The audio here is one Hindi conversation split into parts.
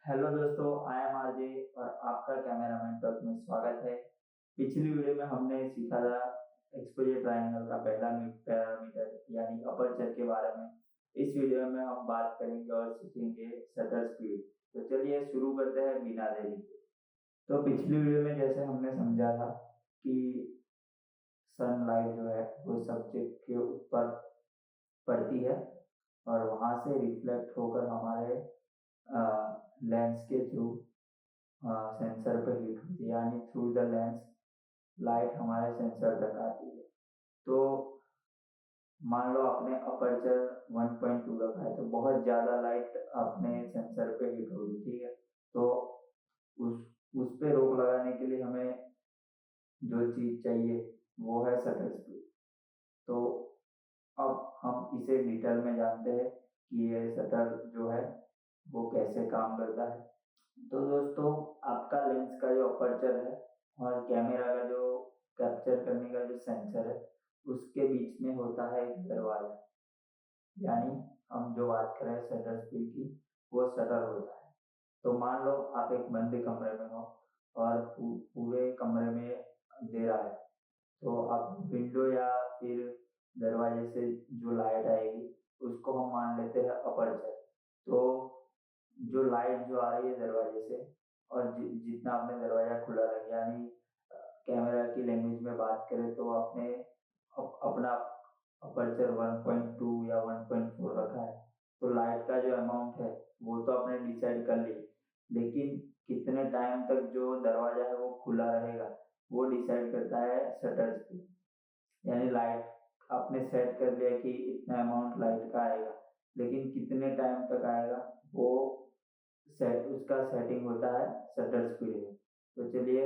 हेलो दोस्तों, आई एम आरजे और आपका कैमरामैन टॉक में स्वागत है। पिछली वीडियो में हमने सीखा था एक्सपोजर ट्रायंगल का पहला पैरामीटर यानी अपर्चर के बारे में। इस वीडियो में हम बात करेंगे और सीखेंगे शटर स्पीड। तो चलिए शुरू करते हैं बिना देरी के। तो पिछली वीडियो में जैसे हमने समझा था कि सनलाइट जो है वो सब्जेक्ट के ऊपर पड़ती है और वहां से रिफ्लेक्ट होकर हमारे लेंस के थ्रू सेंसर पे हिट होती है, यानी थ्रू द लेंस लाइट हमारे सेंसर तक आती है। तो मान लो आपने अपर्चर 1.2 रखा है तो बहुत ज़्यादा लाइट अपने सेंसर पे हिट होगी, ठीक है। तो उस उस पे रोक लगाने के लिए हमें जो चीज़ चाहिए वो है शटर स्पीड। तो अब हम इसे डिटेल में जानते हैं कि ये शटर जो है वो कैसे काम करता है। तो दोस्तों, आपका लेंस का जो अपर्चर है और कैमरा का जो कैप्चर करने का जो सेंसर है उसके बीच में होता है एक दरवाजा, यानी हम जो बात कर रहे हैं शटर स्पीड की, वो शटर होता है। तो मान लो आप एक बंद कमरे में हो और पूरे कमरे में अंधेरा है, तो आप विंडो या फिर दरवाजे से जो लाइट आएगी उसको हम मान लेते हैं अपर्चर। तो जो लाइट जो आ रही है दरवाजे से और जितना आपने दरवाजा खुला रखा, यानी कैमरा की लैंग्वेज में बात करें तो आपने अपना अपर्चर 1.2 या 1.4 रखा है, तो लाइट का जो अमाउंट है वो तो आपने डिसाइड कर ली, लेकिन कितने टाइम तक जो दरवाजा है वो खुला रहेगा वो डिसाइड करता है शटर स्पीड। यानी लाइट आपने सेट कर लिया कि इतना अमाउंट लाइट का आएगा, लेकिन कितने टाइम तक आएगा वो उसका सेटिंग होता है शटर स्पीड में। तो चलिए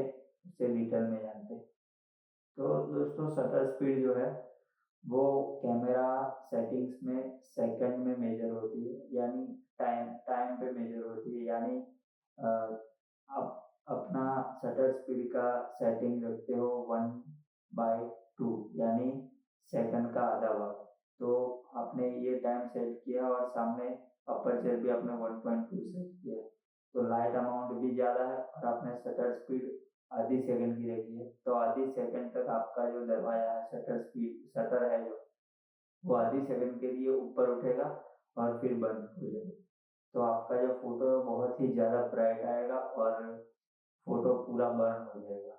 उसे डिटेल में जानते हैं। तो दोस्तों, शटर स्पीड जो है वो कैमरा सेटिंग्स में सेकंड में मेजर होती है, यानी टाइम टाइम पे मेजर होती है। यानी अ, आप अपना शटर स्पीड का सेटिंग रखते हो 1/2, यानी सेकंड का आधा भाग। तो आपने ये टाइम सेट किया और सामने अपर्चर भी आपने 1.2 सेट किया, तो लाइट अमाउंट भी ज़्यादा है और आपने शटर स्पीड आधी सेकंड की रखी है, तो आधी सेकंड तक आपका जो दरवाजा है शटर है जो वो आधी सेकंड के लिए ऊपर उठेगा और फिर बंद हो जाएगा। तो आपका जो फोटो है बहुत ही ज़्यादा ब्राइट आएगा और फोटो पूरा बर्न हो जाएगा।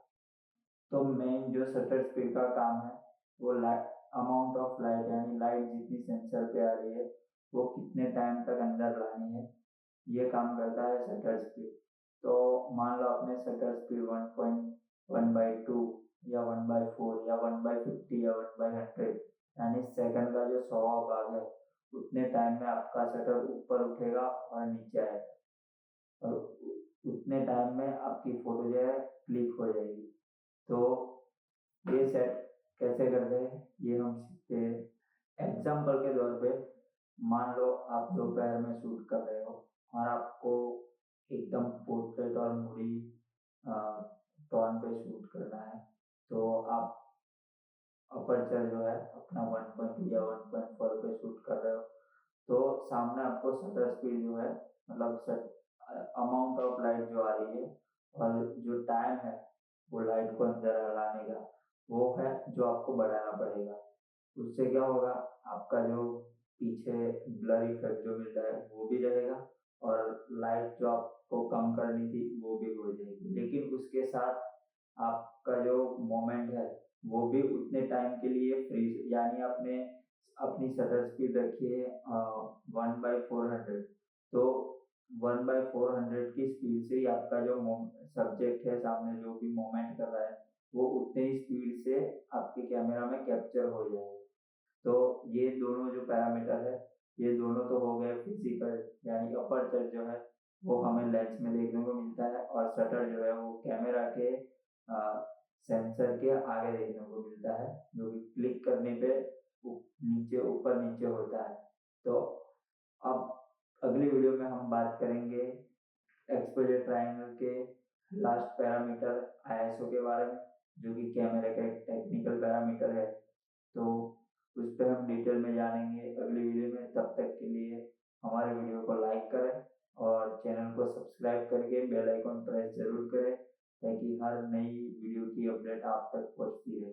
तो मेन जो शटर स्पीड का काम है वो लाइट अमाउंट ऑफ लाइट, यानी लाइट जितनी सेंसर पे आ रही है वो कितने टाइम तक अंदर लानी है, ये काम करता है शटर स्पीड। तो मान लो आपने शटर स्पीड 1.1/2 या 1/4 या 1/50 या 1/100, यानी सेकंड का जो 100वां भाग है उतने टाइम में आपका शटर ऊपर उठेगा और नीचे आएगा और उतने टाइम में आपकी फोटो जो है क्लिक हो जाएगी। तो ये सेट कैसे करते हैं ये हम सीखते हैं एग्जाम्पल के तौर पे। मान लो आप दोपहर में शूट कर रहे हो और आपको एकदम पोर्ट्रेट और मूडी टोन पे शूट करना है, तो आप अपर्चर जो है अपना 1.2 या 1.4 पे शूट कर रहे हो, तो सामने आपको शटर स्पीड जो है, मतलब अमाउंट ऑफ लाइट जो आ रही है और जो टाइम है वो लाइट को अंदर लाने का, वो है जो आपको बढ़ाना पड़ेगा। उससे क्या होगा, आपका जो पीछे ब्लर इफेक्ट जो मिल रहा है वो भी रहेगा और लाइट जो आपको कम करनी थी वो भी हो जाएगी, लेकिन उसके साथ आपका जो मोमेंट है वो भी उतने टाइम के लिए फ्रीज, यानी आपने अपनी शटर स्पीड रखी है 1/400, तो 1/400 की स्पीड से ही आपका जो सब्जेक्ट है सामने जो भी मोमेंट कर रहा है वो उतने ही स्पीड से आपके कैमरा में कैप्चर हो जाएगा। तो ये दोनों जो पैरामीटर है ये दोनों तो हो गए फिजिकल, यानी अपर्चर जो है वो हमें लेंस में देखने को मिलता है और शटर जो है वो कैमरा के सेंसर के आगे देखने को मिलता है, जो कि क्लिक करने पे नीचे ऊपर नीचे होता है। तो अब अगली वीडियो में हम बात करेंगे एक्सपोजर ट्रायंगल के लास्ट पैरामीटर आईएसओ के बारे में, जो कि कैमरे का एक टेक्निकल पैरामीटर है। तो उस पर हम डिटेल में जानेंगे अगली वीडियो में। तब तक के लिए हमारे वीडियो को लाइक करें और चैनल को सब्सक्राइब करके बेल आइकन प्रेस ज़रूर करें ताकि हर नई वीडियो की अपडेट आप तक पहुँचती रहे।